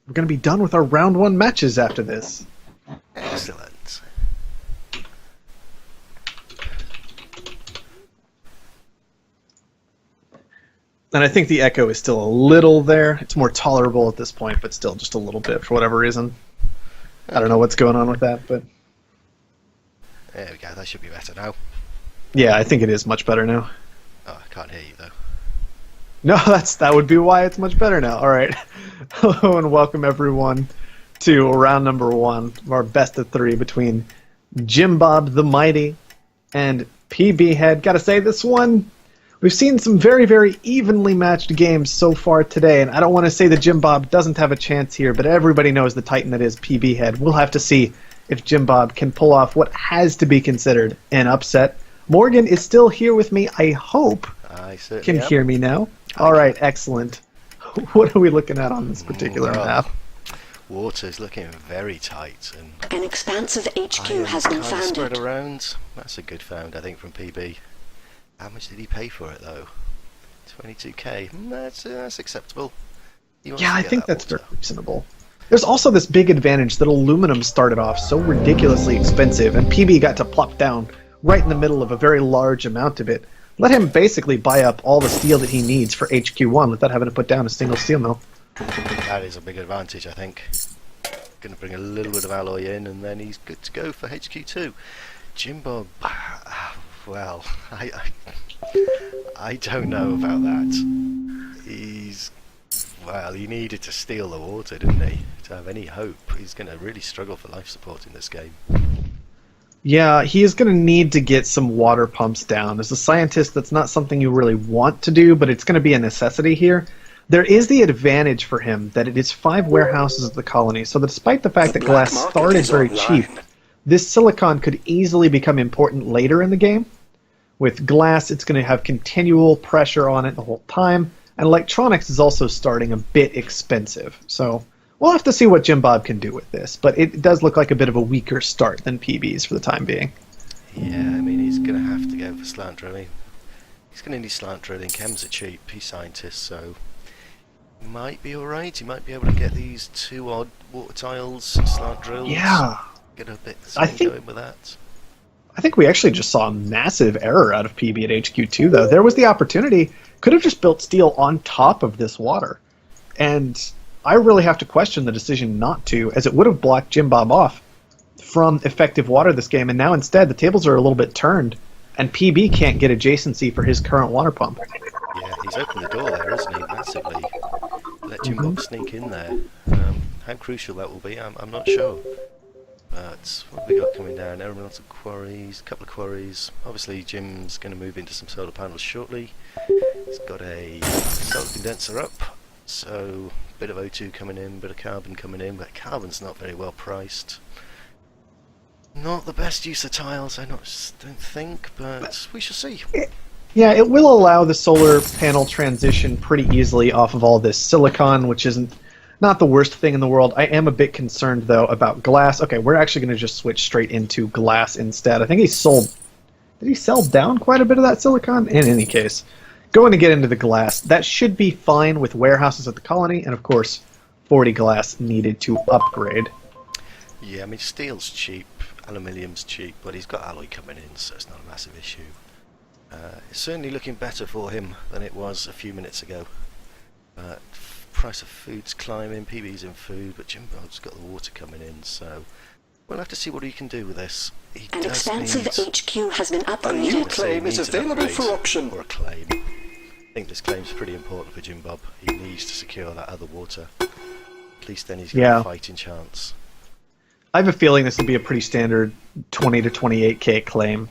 we're going to be done with our round 1 matches after this. Excellent. And I think the echo is still a little there. It's more tolerable at this point, but still just a little bit for whatever reason. I don't know what's going on with that, but There we go, that should be better now. yeah, I think it is much better now. Oh, I can't hear you though. No, that would be why it's much better now. All right. Hello and welcome everyone to round number 1 of our best of 3 between Jim Bob the Mighty and PB Head. Gotta say, this one, we've seen some very, very evenly matched games so far today, and I don't want to say that Jim Bob doesn't have a chance here, but everybody knows the titan that is PB Head. We'll have to see if Jim Bob can pull off what has to be considered an upset. Morgan is still here with me, I hope. I certainly Can am. hear me now? All right, excellent. What are we looking at on this particular map? Water's looking very tight, and An expansive HQ iron has been kind of spread founded. around. That's a good found, I think, from PB. How much did he pay for it, though? 22k. That's acceptable. He wants Yeah, to I get think that that's water. very reasonable. There's also this big advantage that aluminum started off so ridiculously expensive, and PB got to plop down right in the middle of a very large amount of it. Let him basically buy up all the steel that he needs for HQ1 without having to put down a single steel mill. That is a big advantage, I think. Going to bring a little bit of alloy in, and then he's good to go for HQ2. Jim Bob, well, I don't know about that. He needed to steal the water, didn't he? To have any hope. He's going to really struggle for life support in this game. Yeah, he is going to need to get some water pumps down. As a scientist, that's not something you really want to do, but it's going to be a necessity here. There is the advantage for him that it is 5 warehouses of the colony, so that despite the fact that glass started very cheap, this silicon could easily become important later in the game. With glass, it's going to have continual pressure on it the whole time, and electronics is also starting a bit expensive. So we'll have to see what Jim Bob can do with this, but it does look like a bit of a weaker start than PB's for the time being. Yeah, I mean, he's going to have to go for slant drilling. He's going to need slant drilling. Chems are cheap. He's scientist, so he might be alright. He might be able to get these 2 odd water tiles and slant drills. Yeah. Get a bit I think- going with that. I think we actually just saw a massive error out of PB at HQ2, though. There was the opportunity. Could have just built steel on top of this water. And I really have to question the decision not to, as it would have blocked Jim Bob off from effective water this game. And now instead, the tables are a little bit turned, and PB can't get adjacency for his current water pump. Yeah, he's opened the door there, hasn't he? Massively. Let Jim Bob sneak in there. How crucial that will be, I'm not sure. But what have we got coming down? Aeronautical quarries, a couple of quarries. Obviously, Jim's going to move into some solar panels shortly. He's got a solar condenser up, so a bit of O2 coming in, bit of carbon coming in, but carbon's not very well priced. Not the best use of tiles, don't think, but we shall see. Yeah, it will allow the solar panel transition pretty easily off of all this silicon, which isn't not the worst thing in the world. I am a bit concerned, though, about glass. Okay, we're actually going to just switch straight into glass instead. I think he sold... Did he sell down quite a bit of that silicon? In any case, going to get into the glass. That should be fine with warehouses at the colony, and of course, 40 glass needed to upgrade. Yeah, I mean, steel's cheap, aluminium's cheap, but he's got alloy coming in, so it's not a massive issue. It's certainly looking better for him than it was a few minutes ago. Price of food's climbing, PB's in food, but Jim Bob's got the water coming in, so we'll have to see what he can do with this. He An does expansive need... HQ has been A new upgraded. claim is needs an available upgrade for auction. or a claim. I think this claim's pretty important for Jim Bob. He needs to secure that other water. At least then he's got Yeah. a fighting chance. I have a feeling this will be a pretty standard 20 to 28k claim.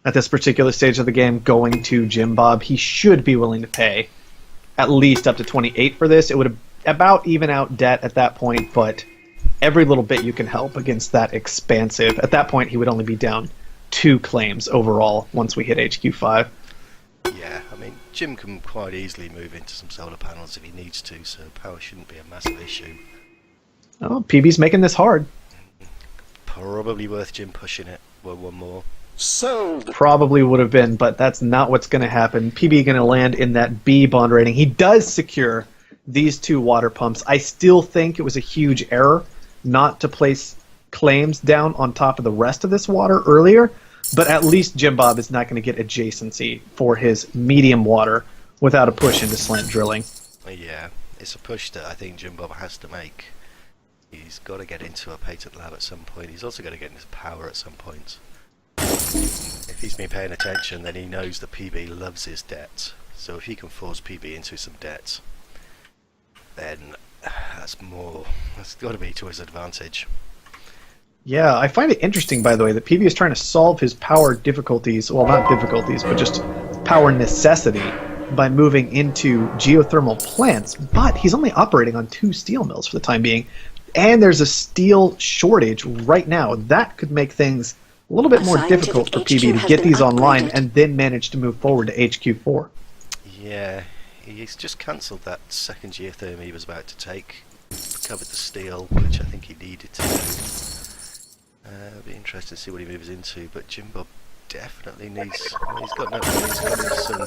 At this particular stage of the game, going to Jim Bob, he should be willing to pay at least up to 28 for this. It would have about even out debt at that point, but every little bit you can help against that expansive. At that point, he would only be down 2 claims overall once we hit HQ5. Yeah, I mean, Jim can quite easily move into some solar panels if he needs to, so power shouldn't be a massive issue. Oh, PB's making this hard. Probably worth Jim pushing it one more. Sold. Probably would have been, but that's not what's going to happen. PB going to land in that B bond rating. He does secure these two water pumps. I still think it was a huge error not to place claims down on top of the rest of this water earlier, but at least Jim Bob is not going to get adjacency for his medium water without a push into slant drilling. Yeah, it's a push that I think Jim Bob has to make. He's got to get into a patent lab at some point. He's also got to get into power at some point. If he's been paying attention, then he knows that PB loves his debt. So if he can force PB into some debt, then that's got to be to his advantage. Yeah, I find it interesting, by the way, that PB is trying to solve his power difficulties, well, not difficulties, but just power necessity by moving into geothermal plants, but he's only operating on 2 steel mills for the time being, and there's a steel shortage right now. That could make things a little bit more difficult for PB to get these online and then manage to move forward to HQ4. Yeah, he's just cancelled that second geothermal he was about to take, recovered the steel, which I think he needed to do. It'll be interesting to see what he moves into, but Jim Bob definitely needs. He's got some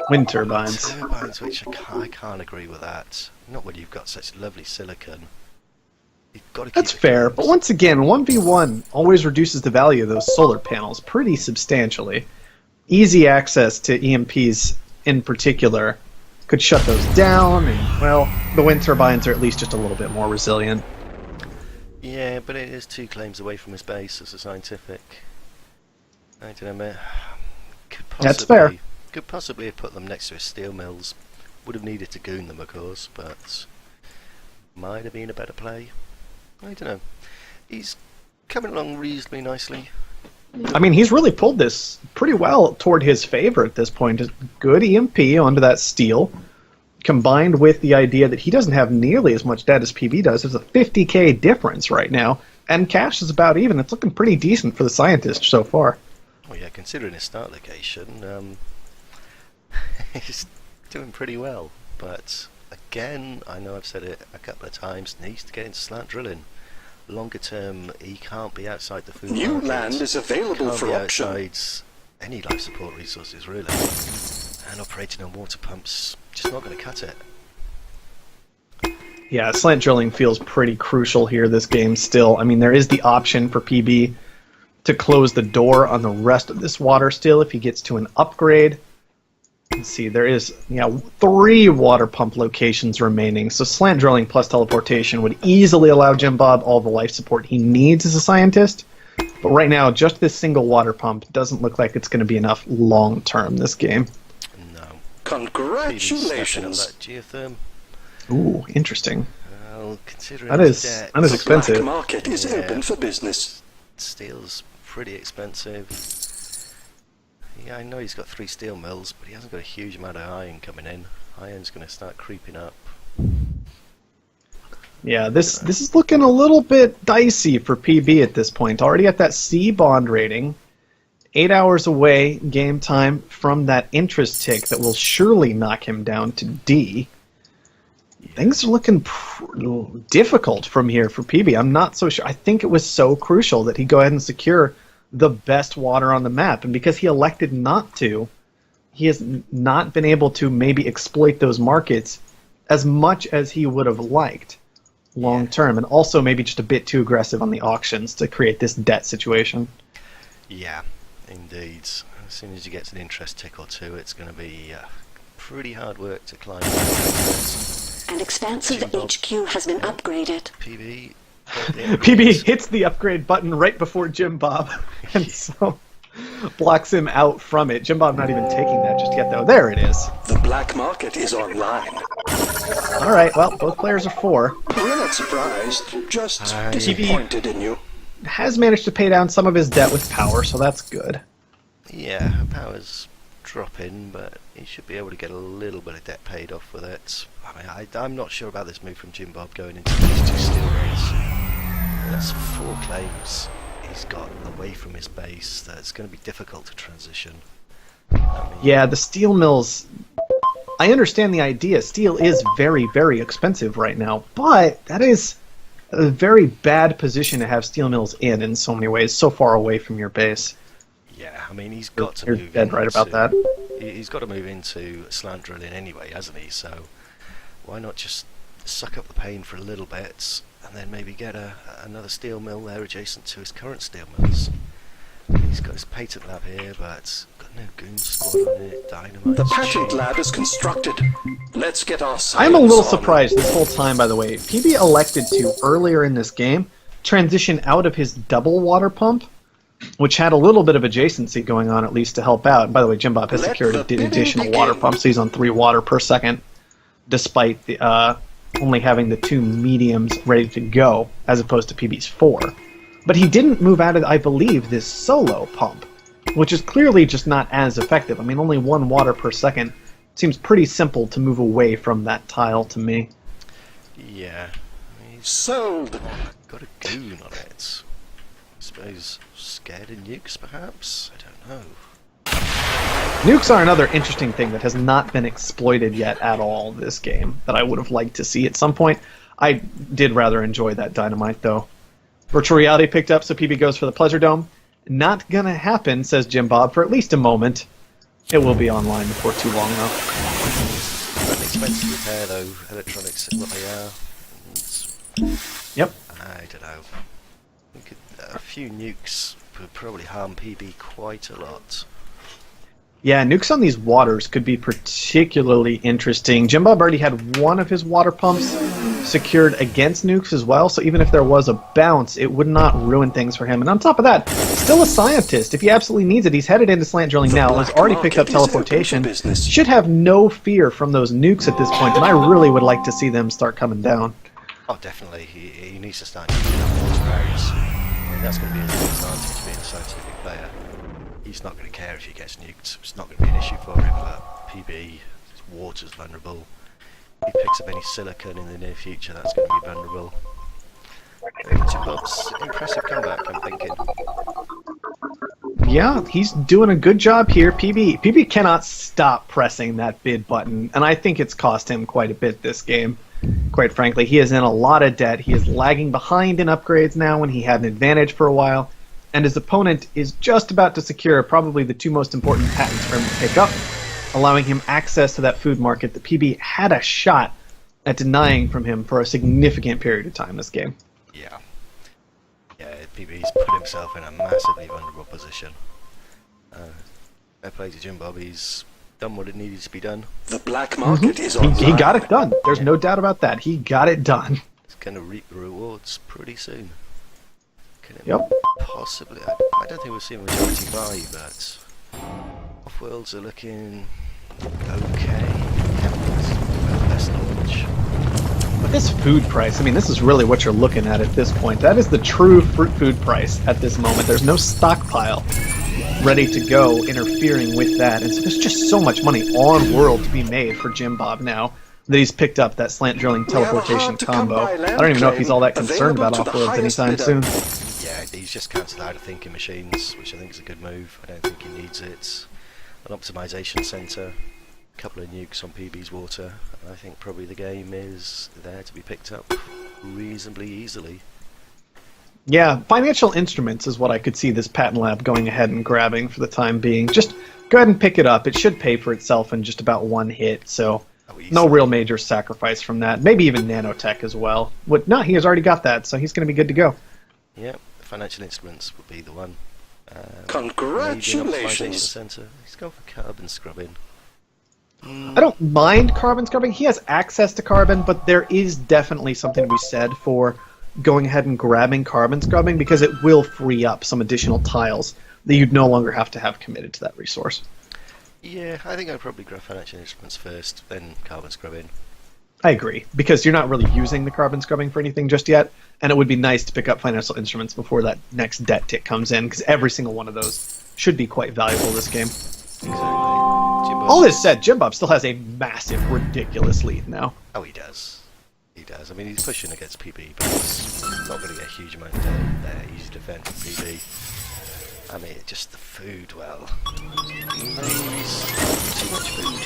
Wind turbines. Turbines, which I can't agree with that. Not when you've got such lovely silicon. You've got to keep That's fair, but once again, 1v1 always reduces the value of those solar panels pretty substantially. Easy access to EMPs in particular could shut those down, and, well, the wind turbines are at least just a little bit more resilient. Yeah, but it is 2 claims away from his base as a scientific. I don't know, That's fair. Could possibly have put them next to his steel mills. Would have needed to goon them, of course, but might have been a better play. I don't know. He's coming along reasonably nicely. I mean, he's really pulled this pretty well toward his favor at this point. A good EMP onto that steel, combined with the idea that he doesn't have nearly as much debt as PB does. There's a 50k difference right now, and cash is about even. It's looking pretty decent for the scientist so far. Well, yeah, considering his start location, he's doing pretty well. But again, I know I've said it a couple of times, needs to get into slant drilling. Longer term, he can't be outside the food New market. land is available for auction. Outside any life support resources, really. And operating on water pumps, just not going to cut it. Yeah, slant drilling feels pretty crucial here this game still. I mean, there is the option for PB to close the door on the rest of this water still if he gets to an upgrade. Let's see, there is 3 water pump locations remaining, so slant drilling plus teleportation would easily allow Jim Bob all the life support he needs as a scientist. But right now, just this single water pump doesn't look like it's going to be enough long term this game. No. Congratulations! That geotherm. Ooh, interesting. Well, considering That is debt, that is The expensive. black market is Yeah. open for business. steel's pretty expensive. Yeah, I know he's got 3 steel mills, but he hasn't got a huge amount of iron coming in. Iron's going to start creeping up. Yeah, this is looking a little bit dicey for PB at this point. Already at that C bond rating, 8 hours away game time from that interest tick that will surely knock him down to D. Things are looking difficult from here for PB. I'm not so sure. I think it was so crucial that he go ahead and secure the best water on the map, and because he elected not to, he has not been able to maybe exploit those markets as much as he would have liked long term, and also maybe just a bit too aggressive on the auctions to create this debt situation. Yeah, indeed. As soon as he gets an interest tick or 2, it's going to be pretty hard work to climb. An expansive Jim Bob. HQ has been upgraded. PB. PB hits the upgrade button right before Jim Bob, and so blocks him out from it. Jim Bob not even taking that just yet, though. There it is. The black market is online. All right, well, both players are 4. We're not surprised, just disappointed in you. Has managed to pay down some of his debt with power, so that's good. Yeah, power's dropping, but he should be able to get a little bit of debt paid off with it. I mean, I'm not sure about this move from Jim Bob going into these 2 steel mills. That's 4 claims he's got away from his base. That's going to be difficult to transition. I mean, Yeah, the steel mills... I understand the idea. Steel is very, very expensive right now, but that is a very bad position to have steel mills in so many ways, so far away from your base. yeah, I mean, he's got to You're move dead right about that. He's got to move into slant drilling anyway, hasn't he? So why not just suck up the pain for a little bit, and then maybe get another steel mill there adjacent to his current steel mills. He's got his patent lab here, but got no goon squad on it, dynamite. The patent lab is constructed. Let's get our I'm a little science on. surprised this whole time, by the way. PB elected to, earlier in this game, transition out of his double water pump, which had a little bit of adjacency going on, at least to help out. And by the way, Jim Bob has Let secured the an bidding additional begin. water pump, so he's on 3 water per second, despite the only having the 2 mediums ready to go, as opposed to PB's 4. But he didn't move out of, I believe, this solo pump, which is clearly just not as effective. I mean, only 1 water per second seems pretty simple to move away from that tile to me. Yeah, he's Sold. got a goon on it. I suppose scared of nukes, perhaps? I don't know. Nukes are another interesting thing that has not been exploited yet at all this game, that I would have liked to see at some point. I did rather enjoy that dynamite, though. Virtual reality picked up, so PB goes for the Pleasure Dome. Not gonna happen, says Jim Bob, for at least a moment. It will be online before too long, though. An expensive repair, though. Electronics, what they are. Yep. I don't know. A few nukes would probably harm PB quite a lot. Yeah, nukes on these waters could be particularly interesting. Jim Bob already had one of his water pumps secured against nukes as well, so even if there was a bounce, it would not ruin things for him. And on top of that, still a scientist. If he absolutely needs it, he's headed into slant drilling now, has already picked up teleportation, should have no fear from those nukes at this point, and I really would like to see them start coming down. Oh, definitely. He needs to start using up those roads. I mean, that's going to be his advantage being a scientific player. He's not going to care if he gets nuked. It's not going to be an issue for him, but PB, his water's vulnerable. If he picks up any silicon in the near future, that's going to be vulnerable. Jim Bob's impressive comeback, I'm thinking. Yeah, he's doing a good job here. PB cannot stop pressing that bid button, and I think it's cost him quite a bit this game. Quite frankly, he is in a lot of debt. He is lagging behind in upgrades now when he had an advantage for a while, and his opponent is just about to secure probably the 2 most important patents for him to pick up, allowing him access to that food market that PB had a shot at denying from him for a significant period of time this game. Yeah. Yeah, PB's put himself in a massively vulnerable position. Fair play to Jim Bob, he's done what it needed to be done. The black market is on. He got it done. There's no doubt about that. He got it done. He's going to reap the rewards pretty soon. Can it Yep. possibly? I don't think we'll see a majority buy, but off-worlds are looking okay. Best knowledge. But this food price, I mean, this is really what you're looking at this point. That is the true fruit food price at this moment. There's no stockpile ready to go interfering with that. And so there's just so much money on world to be made for Jim Bob now that he's picked up that slant drilling teleportation combo. I don't even know if he's all that concerned about off-worlds anytime soon. Yeah, he's just cancelled out of thinking machines, which I think is a good move. I don't think he needs it. An optimization center, a couple of nukes on PB's water, and I think probably the game is there to be picked up reasonably easily. Yeah, financial instruments is what I could see this patent lab going ahead and grabbing for the time being. Just go ahead and pick it up. It should pay for itself in just about 1 hit, so no real major sacrifice from that. Maybe even nanotech as well. No, he has already got that, so he's going to be good to go. Yeah, financial instruments would be the one. Congratulations. Center. He's going for carbon scrubbing. I don't mind carbon scrubbing. He has access to carbon, but there is definitely something to be said for going ahead and grabbing carbon scrubbing because it will free up some additional tiles that you'd no longer have to have committed to that resource. Yeah, I think I'd probably grab financial instruments first, then carbon scrubbing. I agree, because you're not really using the carbon scrubbing for anything just yet, and it would be nice to pick up financial instruments before that next debt tick comes in, because every single one of those should be quite valuable this game. Exactly. Jim All Bob's- this said, Jim Bob still has a massive, ridiculous lead now. Oh, he does. He does. I mean, he's pushing against PB, but he's not going to get a huge amount down there. Easy to defend from PB. I mean, just the food, well... Too much food.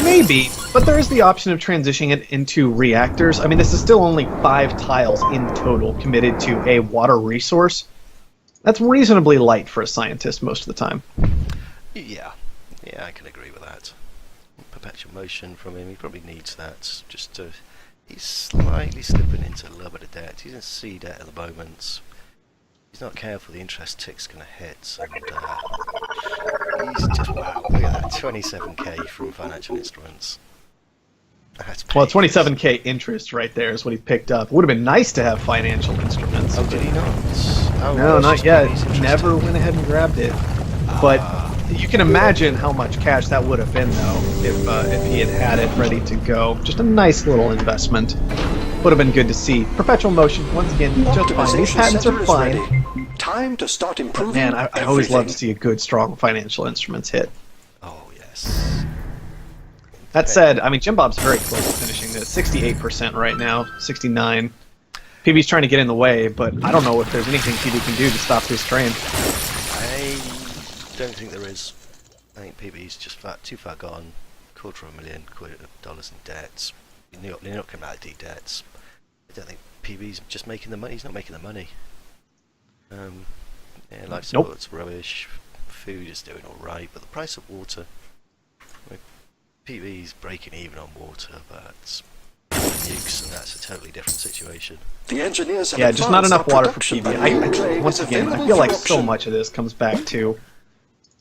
Maybe, but there is the option of transitioning it into reactors. I mean, this is still only 5 tiles in total committed to a water resource. That's reasonably light for a scientist most of the time. Yeah, I can agree with that. Perpetual motion from him. He probably needs that just to. He's slightly slipping into a little bit of debt. He's in C debt at the moment. He's not careful, the interest tick's going to hit, and he's just, wow, look at that, 27k from financial instruments. That's Well, big. 27k interest right there is what he picked up. Would have been nice to have financial instruments. Oh, did he not? Oh, No, it's not just yet. PB's interest Never tick. went ahead and grabbed it. But you can imagine how much cash that would have been, though, if he had it ready to go. Just a nice little investment. Would have been good to see. Perpetual motion, once again, just fine. These Optimization patents center are is fine. ready. Time to start improving. Man, I always love to everything. see a good, strong financial instruments hit. Oh, yes. That said, I mean, Jim Bob's very close to finishing this. 68% right now, 69. PB's trying to get in the way, but I don't know if there's anything PB can do to stop this train. I don't think there is. I think PB's just too far gone. $250,000 in debts. You're not coming out of D debts. I don't think PB's just making the money. He's not making the money. Yeah, life Nope. support's rubbish. Food is doing all right, but the price of water. PB's breaking even on water, but nukes, and that's a totally different situation. The engineers have Yeah, just not advanced enough our water for production PB. that we claim Once is again, I available feel for like so option. much of this comes back to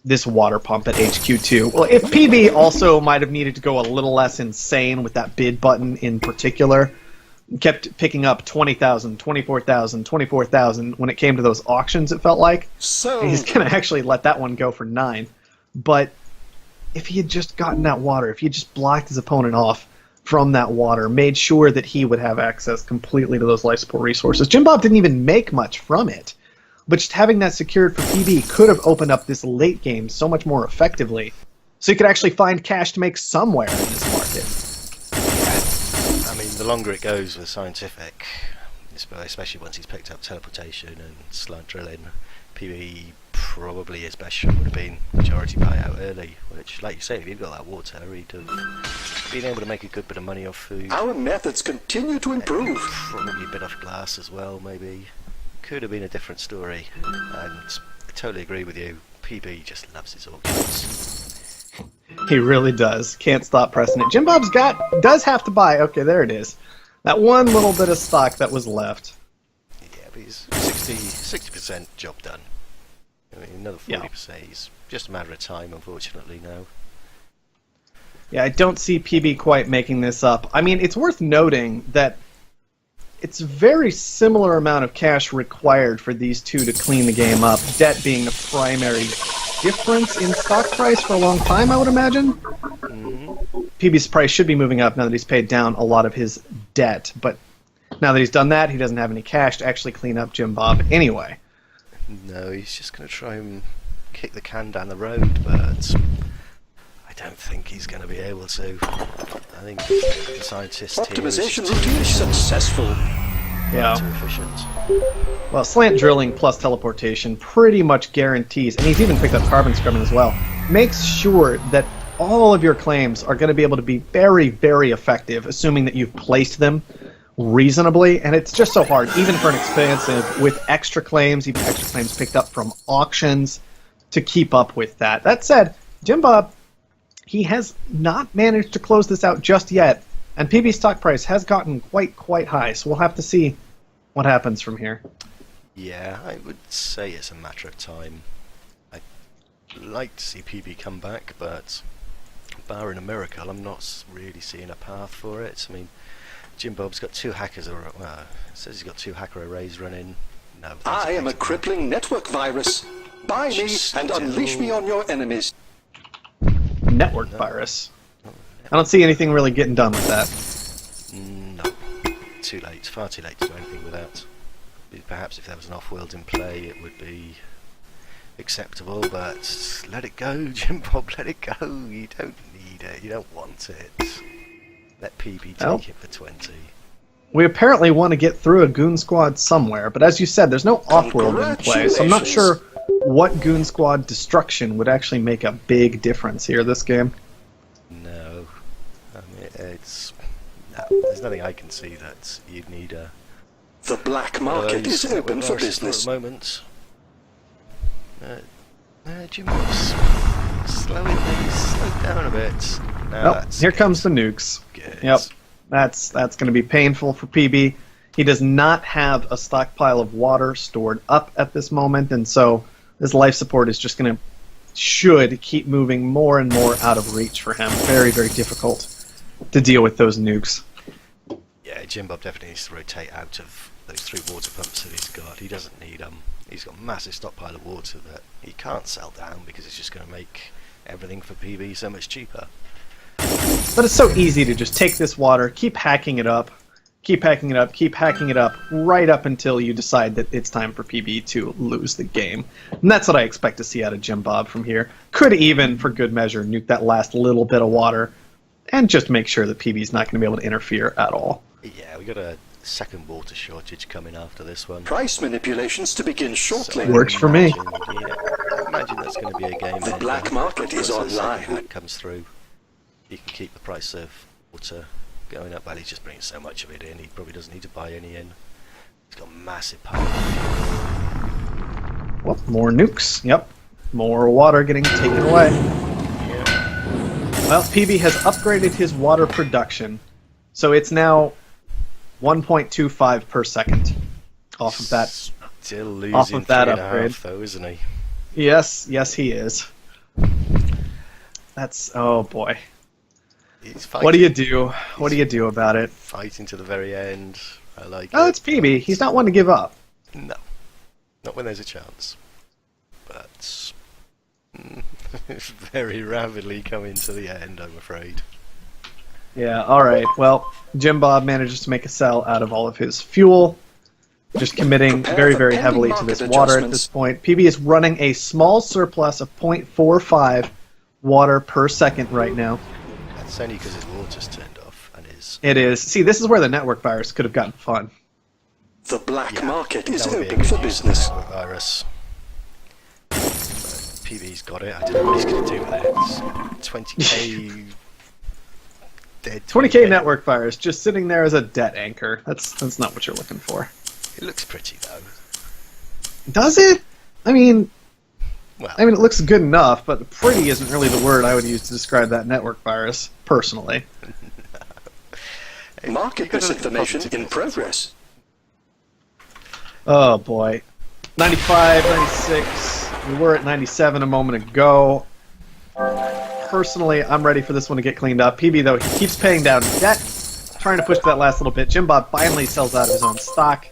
this water pump at HQ2. Well, if PB also might have needed to go a little less insane with that bid button in particular, kept picking up 20,000, 24,000, 24,000 when it came to those auctions, it felt like. So He's going to actually let that one go for 9. But if he had just gotten that water, if he had just blocked his opponent off from that water, made sure that he would have access completely to those life support resources. Jim Bob didn't even make much from it. But just having that secured for PB could have opened up this late game so much more effectively. So you could actually find cash to make somewhere in this market. I mean, the longer it goes with Scientific, especially once he's picked up teleportation and slant drilling, PB probably his best shot would have been majority buyout early, which, like you say, if he'd got that water, he'd have been able to make a good bit of money off food. our methods continue to improve. Probably a bit off glass as well, maybe. Could have been a different story. And I totally agree with you. PB just loves his auctions. He really does. Can't stop pressing it. Jim Bob's does have to buy. Okay, there it is. That one little bit of stock that was left. Yeah, but he's 60% job done. I mean, another 40%. He's just a matter of time, unfortunately, now. Yeah, I don't see PB quite making this up. I mean, it's worth noting that it's a very similar amount of cash required for these two to clean the game up, debt being the primary difference in stock price for a long time, I would imagine. PB's price should be moving up now that he's paid down a lot of his debt, but now that he's done that, he doesn't have any cash to actually clean up Jim Bob anyway. No, he's just going to try and kick the can down the road, but I don't think he's going to be able to. I think the scientist here is Optimization too routine efficient. successful. Yeah. Too efficient. Well, slant drilling plus teleportation pretty much guarantees, and he's even picked up carbon scrubbing as well, makes sure that all of your claims are going to be able to be very, very effective, assuming that you've placed them reasonably, and it's just so hard, even for an expansive with extra claims, even extra claims picked up from auctions, to keep up with that. That said, Jim Bob, he has not managed to close this out just yet, and PB's stock price has gotten quite high, so we'll have to see what happens from here. Yeah, I would say it's a matter of time. I'd like to see PB come back, but barring a miracle, I'm not really seeing a path for it. I mean, Jim Bob's got 2 hackers, it says he's got 2 hacker arrays running. No, I am a crippling network virus. Buy me and unleash me on your enemies. Network virus. I don't see anything really getting done with that. No, too late, far too late to do anything with that. Perhaps if there was an off-world in play, it would be acceptable, but let it go, Jim Bob, let it go. You don't need it, you don't want it. Let PB Well, take it for 20. we apparently want to get through a goon squad somewhere, but as you said, there's no off-world in play, so I'm not sure what goon squad destruction would actually make a big difference here this game. No, I mean, no, there's nothing I can see that you'd need a... The black market is open for business. At the moment. Jim Bob's slowing things, slow down a bit. Now Well, that's here good. comes the nukes. Good. Yep, that's going to be painful for PB. He does not have a stockpile of water stored up at this moment, and so his life support is just going to should keep moving more and more out of reach for him. Very, very difficult to deal with those nukes. Yeah, Jim Bob definitely needs to rotate out of those 3 water pumps that he's got. He doesn't need he's got a massive stockpile of water that he can't sell down because it's just going to make everything for PB so much cheaper. But it's so easy to just take this water, keep hacking it up, keep hacking it up, keep hacking it up, right up until you decide that it's time for PB to lose the game. And that's what I expect to see out of Jim Bob from here. Could even, for good measure, nuke that last little bit of water and just make sure that PB's not going to be able to interfere at all. Yeah, we got a second water shortage coming after this one. Price manipulations to begin shortly. So Works for me. I imagine that's going to be a game. The ender. black market is Once the second online. hack comes through, you can keep the price of water going up. Well, he's just bringing so much of it in, he probably doesn't need to buy any in. He's got massive power. Well, more nukes. Yep. More water getting taken away. Yeah. Well, PB has upgraded his water production, so it's now 1.25 per second off of that. Still losing off of that 3.5 upgrade. though, isn't he? Yes, he is. That's, oh boy. He's fighting, What do you do? What do you do about it? fighting to the very end. I like Oh, it. it's PB. He's not one to give up. No. Not when there's a chance. But it's very rapidly coming to the end, I'm afraid. Yeah, alright. Well, Jim Bob manages to make a sell out of all of his fuel. Just committing very, very heavily to this water at this point. PB is running a small surplus of 0.45 water per second right now. That's only because his water's turned off and his... It is. See, this is where the network virus could have gotten fun. The black market is that would be a open good for use of business. the virus. But PB's got it. I don't know what he's going to do with it. It's 20k dead. 20k network virus just sitting there as a debt anchor. That's not what you're looking for. It looks pretty though. Does it? I mean, Well, it looks good enough, but pretty isn't really the word I would use to describe that network virus, personally. Market you've got to look at the misinformation in positives. progress. Oh boy. 95, 96. We were at 97 a moment ago. Personally, I'm ready for this one to get cleaned up. PB, though, he keeps paying down debt, trying to push that last little bit. Jim Bob finally sells out of his own stock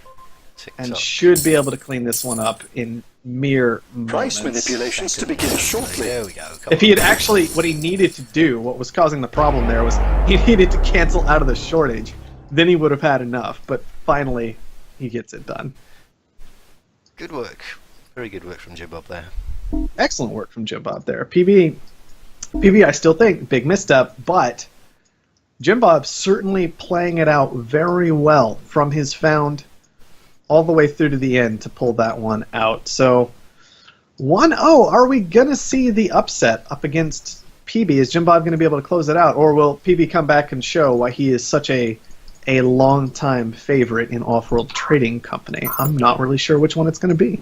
and TikTok. should be able to clean this one up in mere Price moments. manipulations to begin shortly. There we go. Come If he on. had actually, what he needed to do, what was causing the problem there was he needed to cancel out of the shortage. Then he would have had enough, but finally he gets it done. Good work. Very good work from Jim Bob there. Excellent work from Jim Bob there. PB, I still think, big misstep, but Jim Bob certainly playing it out very well from his found all the way through to the end to pull that one out. So 1-0, are we going to see the upset up against PB? Is Jim Bob going to be able to close it out, or will PB come back and show why he is such a long-time favorite in Off-World Trading Company? I'm not really sure which one it's going to be.